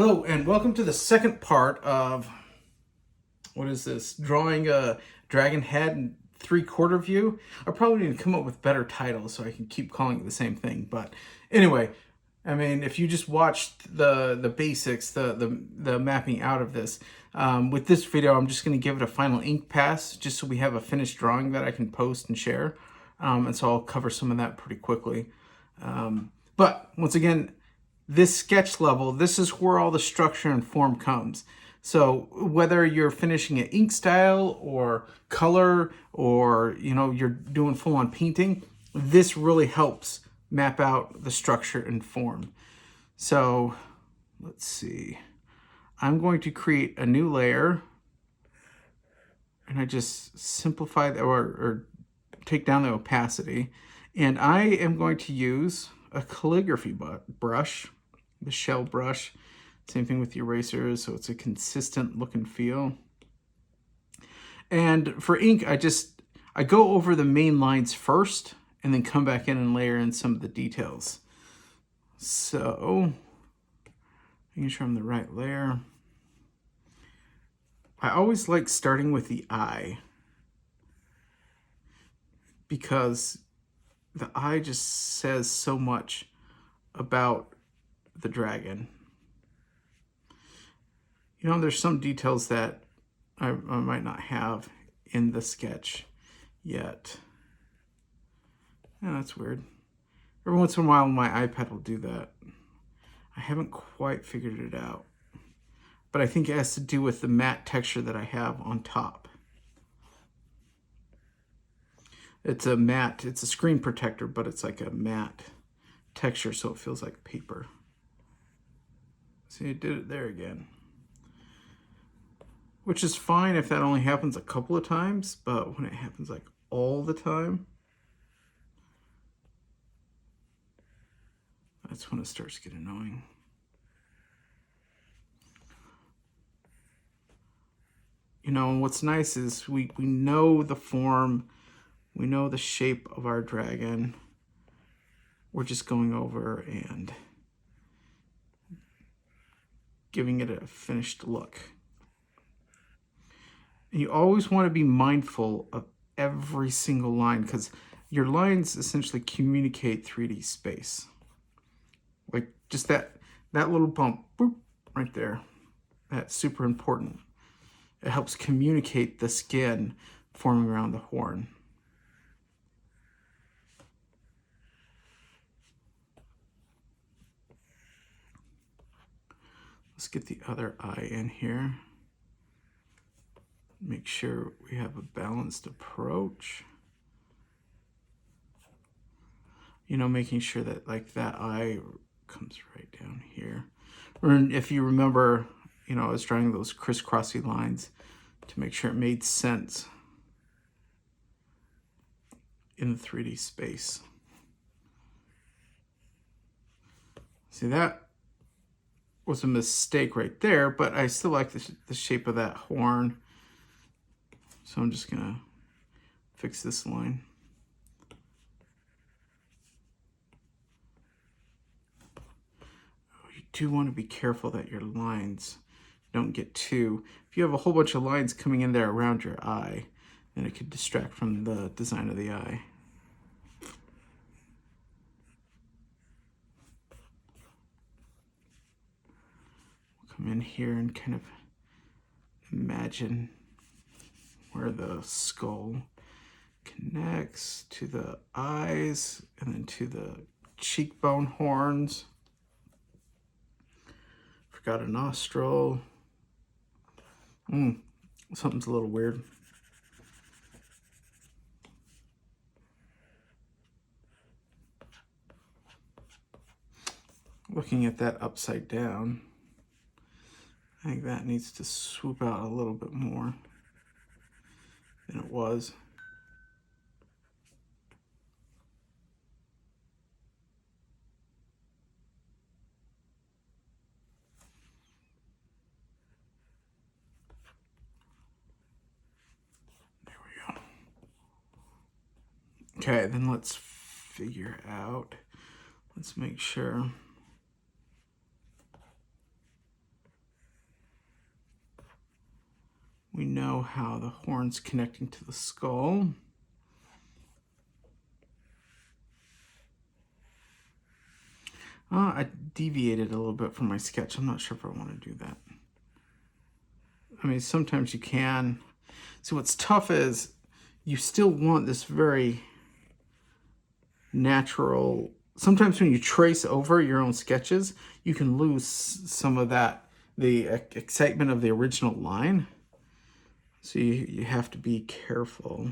Hello, and welcome to the second part of, what is this? Drawing a dragon head in 3/4 view. I probably need to come up with better titles so I can keep calling it the same thing. But anyway, I mean, if you just watched the basics, the mapping out of this, with this video, I'm just going to give it a final ink pass, just so we have a finished drawing that I can post and share. And so I'll cover some of that pretty quickly. But once again, this sketch level, this is where all the structure and form comes. So whether you're finishing an ink style or color, or you're doing full-on painting, this really helps map out the structure and form. So let's see. I'm going to create a new layer, and I just simplify or take down the opacity, and I am going to use a calligraphy brush, the shell brush. Same thing with the erasers, so it's a consistent look and feel. And for ink, I go over the main lines first and then come back in and layer in some of the details. So making sure I'm the right layer. I always like starting with the eye, because the eye just says so much about the dragon. There's some details that I might not have in the sketch yet. Yeah, that's weird. Every once in a while my iPad will do that. I haven't quite figured it out, but I think it has to do with the matte texture that I have on top. It's a screen protector, but it's like a matte texture, so it feels like paper. See, I did it there again. Which is fine if that only happens a couple of times, but when it happens like all the time, that's when it starts to get annoying. What's nice is we know the form, we know the shape of our dragon. We're just going over and giving it a finished look. And you always want to be mindful of every single line, because your lines essentially communicate 3D space. Like just that little bump, boop, right there. That's super important. It helps communicate the skin forming around the horn. Let's get the other eye in here. Make sure we have a balanced approach. Making sure that like that eye comes right down here. Or if you remember, I was drawing those crisscrossy lines to make sure it made sense in the 3D space. See, that was a mistake right there, but I still like the shape of that horn. So I'm just gonna fix this line. You do want to be careful that your lines don't get too, if you have a whole bunch of lines coming in there around your eye, then it could distract from the design of the eye. We'll come in here and kind of imagine where the skull connects to the eyes and then to the cheekbone horns. Forgot a nostril. Something's a little weird. Looking at that upside down, I think that needs to swoop out a little bit more than it was. There we go. Okay, then let's figure out, let's make sure we know how the horn's connecting to the skull. I deviated a little bit from my sketch. I'm not sure if I want to do that. I mean, sometimes you can. See, what's tough is you still want this very natural. Sometimes when you trace over your own sketches, you can lose some of that, the excitement of the original line. So you have to be careful.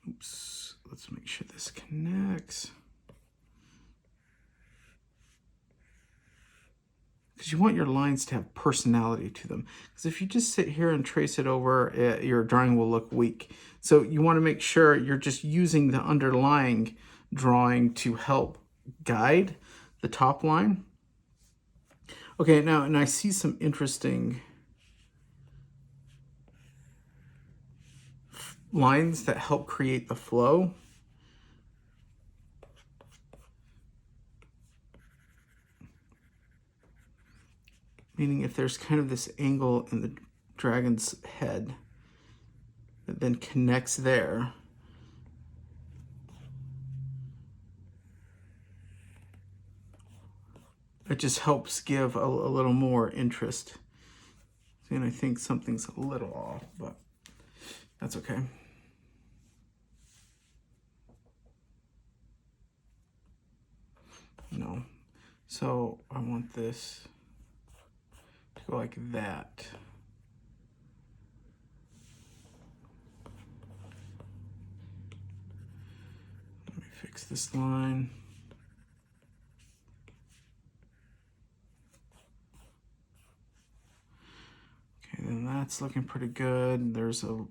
Oops, let's make sure this connects. Because you want your lines to have personality to them. Because if you just sit here and trace it over, your drawing will look weak. So you want to make sure you're just using the underlying drawing to help guide the top line. Okay, now, and I see some interesting lines that help create the flow. Meaning if there's kind of this angle in the dragon's head that then connects there, it just helps give a little more interest. And I think something's a little off, but that's okay. No. So I want this to go like that. Let me fix this line. Okay, then that's looking pretty good. There's a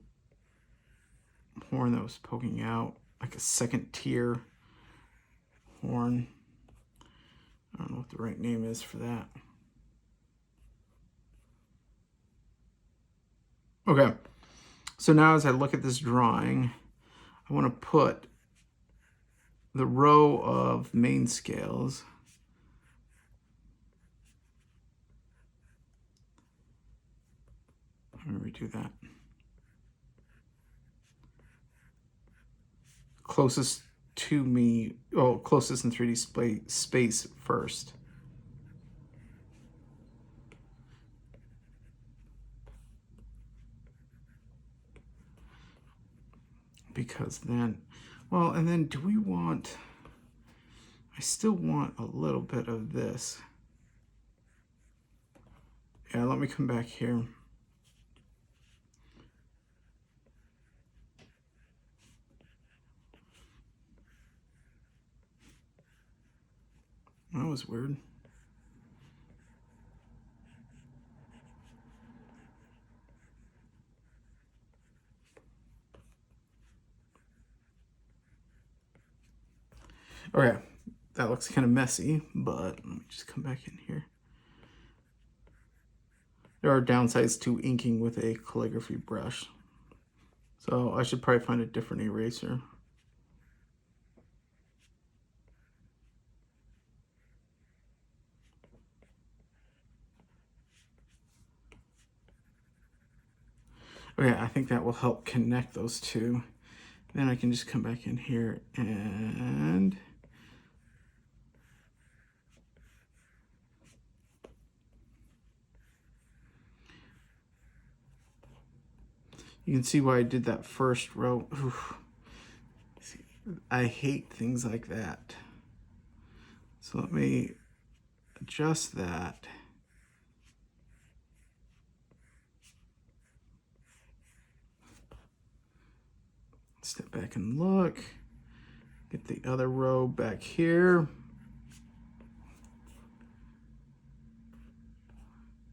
horn that was poking out, like a second tier horn. I don't know what the right name is for that. Okay, so now as I look at this drawing, I want to put the row of main scales I'm going to redo that. Closest to me, closest in 3D space first. Because then, well, and then do we want, I still want a little bit of this. Yeah, let me come back here. That was weird. Okay, that looks kind of messy, but let me just come back in here. There are downsides to inking with a calligraphy brush, so I should probably find a different eraser. Okay, I think that will help connect those two. Then I can just come back in here and you can see why I did that first row. Oof. See, I hate things like that. So let me adjust that. Step back and look. Get the other row back here.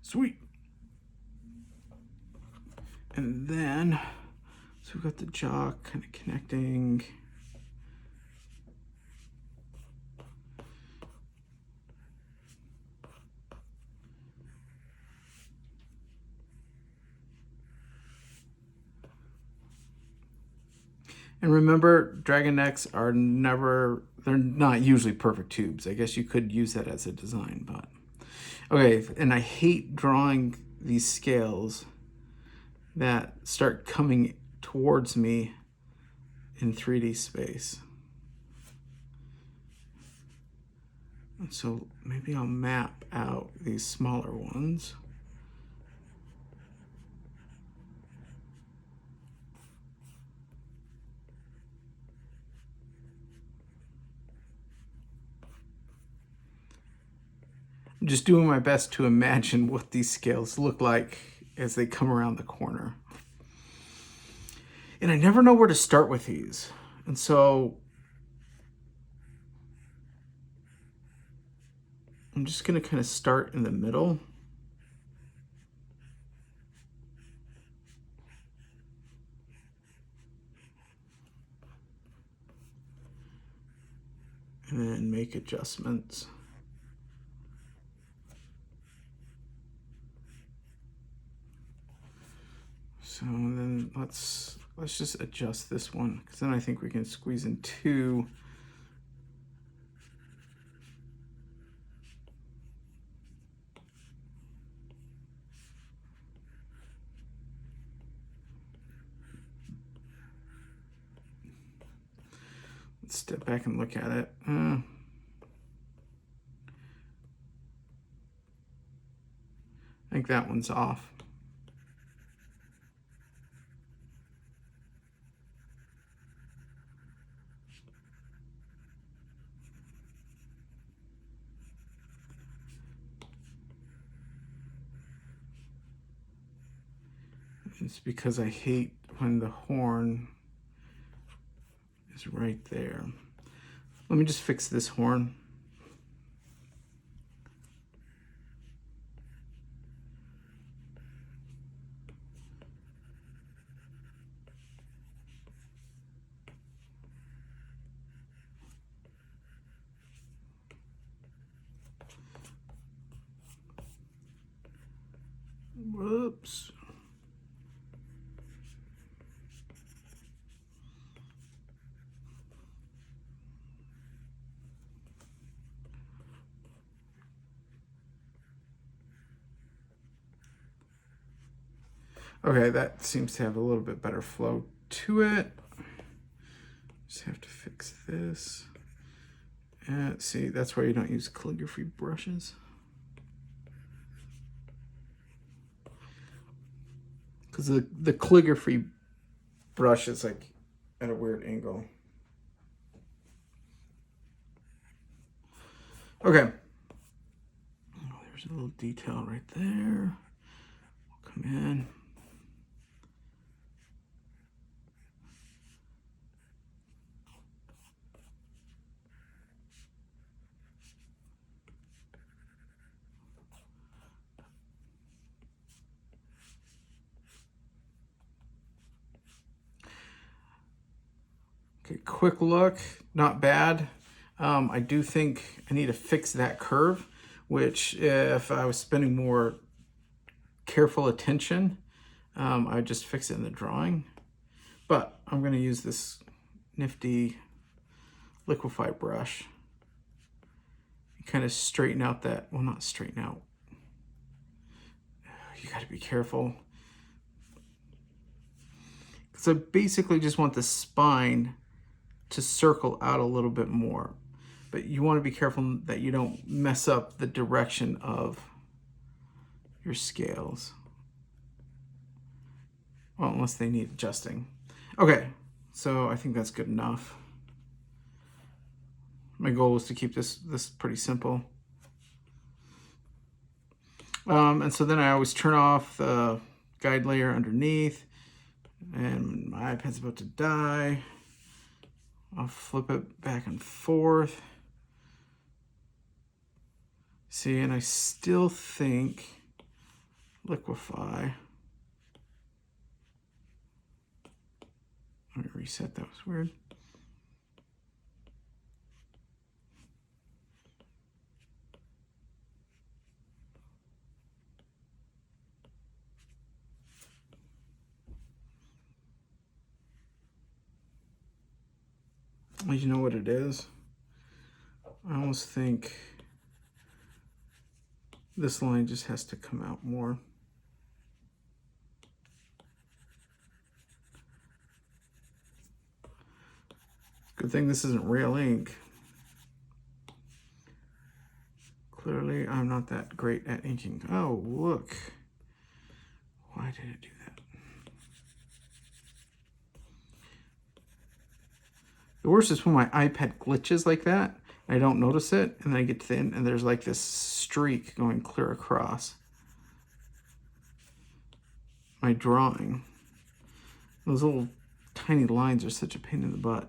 Sweet. And then, so we've got the jaw kind of connecting. And remember, dragon necks are never, they're not usually perfect tubes. I guess you could use that as a design, but. Okay, and I hate drawing these scales that start coming towards me in 3D space. And so maybe I'll map out these smaller ones. I'm just doing my best to imagine what these scales look like as they come around the corner. And I never know where to start with these. And so I'm just going to kind of start in the middle. And then make adjustments. So then let's just adjust this one, because then I think we can squeeze in two. Let's step back and look at it. I think that one's off. It's because I hate when the horn is right there. Let me just fix this horn. Whoops. Okay, that seems to have a little bit better flow to it. Just have to fix this. And see, that's why you don't use calligraphy brushes. Because the calligraphy brush is like at a weird angle. Okay. Oh, there's a little detail right there. We'll come in. Okay, quick look, not bad. I do think I need to fix that curve, which if I was spending more careful attention, I'd just fix it in the drawing. But I'm going to use this nifty liquify brush. Kind of straighten out that, well, not straighten out. You got to be careful. So I basically just want the spine to circle out a little bit more, but you want to be careful that you don't mess up the direction of your scales. Well, unless they need adjusting. Okay, so I think that's good enough. My goal was to keep this pretty simple. And so then I always turn off the guide layer underneath, and my iPad's about to die. I'll flip it back and forth. See, and I still think liquify. Let me reset, that was weird. You know what it is? I almost think this line just has to come out more. Good thing this isn't real ink. Clearly, I'm not that great at inking. Oh, look. Why did it do that? The worst is when my iPad glitches like that. I don't notice it, and then I get to the end, and there's like this streak going clear across my drawing. Those little tiny lines are such a pain in the butt.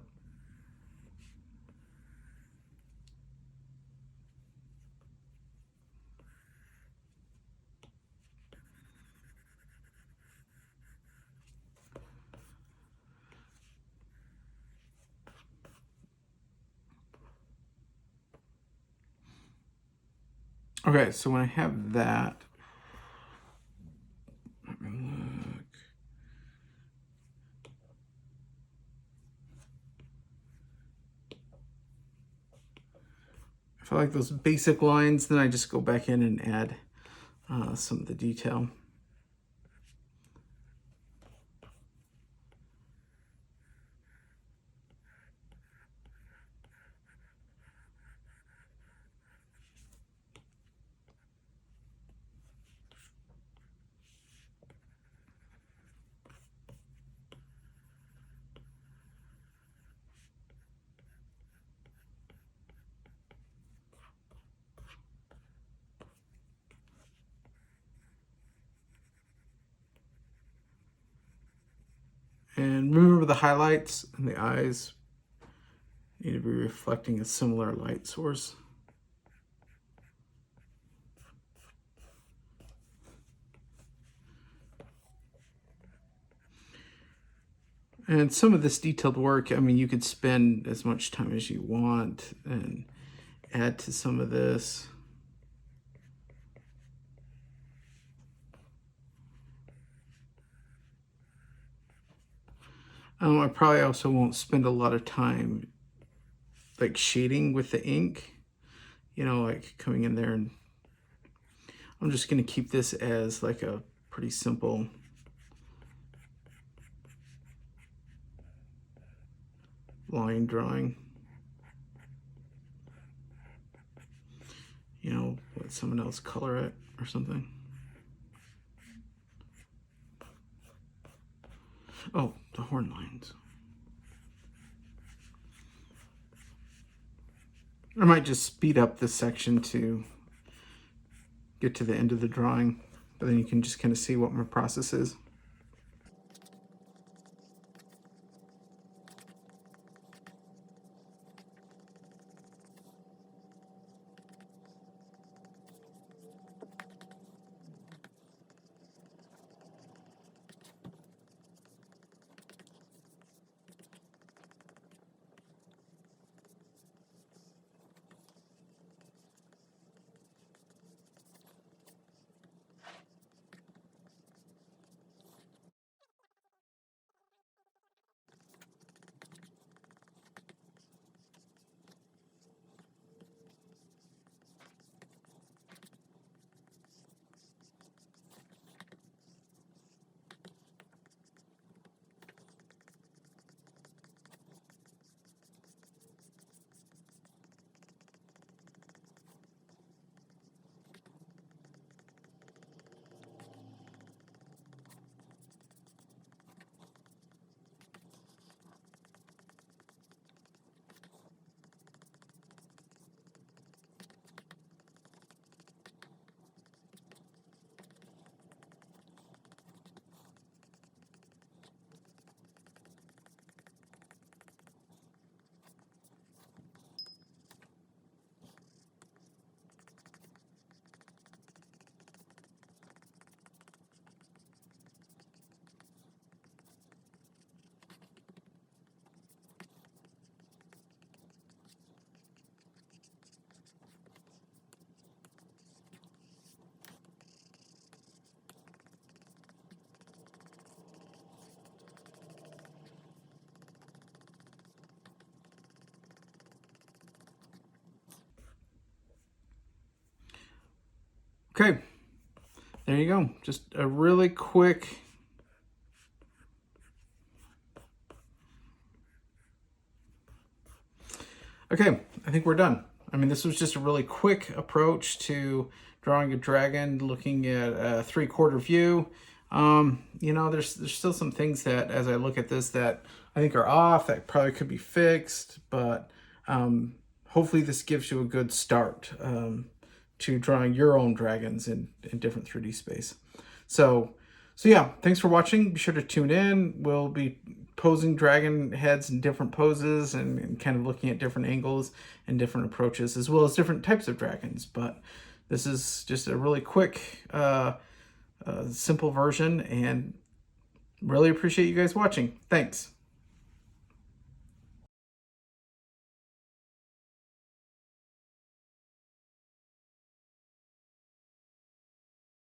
Okay, so when I have that, let me look. If I like those basic lines, then I just go back in and add some of the detail. And remember the highlights and the eyes need to be reflecting a similar light source. And some of this detailed work, I mean, you could spend as much time as you want and add to some of this. I probably also won't spend a lot of time like shading with the ink, you know, like coming in there, and I'm just going to keep this as like a pretty simple line drawing. You know, let someone else color it or something. Oh, the horn lines. I might just speed up this section to get to the end of the drawing, but then you can just kind of see what my process is. Okay, there you go. Just a really quick Okay, I think we're done. I mean, this was just a really quick approach to drawing a dragon, looking at a 3/4 view. You know, there's still some things that, as I look at this, that I think are off, that probably could be fixed, but hopefully this gives you a good start to drawing your own dragons in different 3D space. So yeah, thanks for watching. Be sure to tune in. We'll be posing dragon heads in different poses and kind of looking at different angles and different approaches, as well as different types of dragons. But this is just a really quick, simple version, and really appreciate you guys watching. Thanks.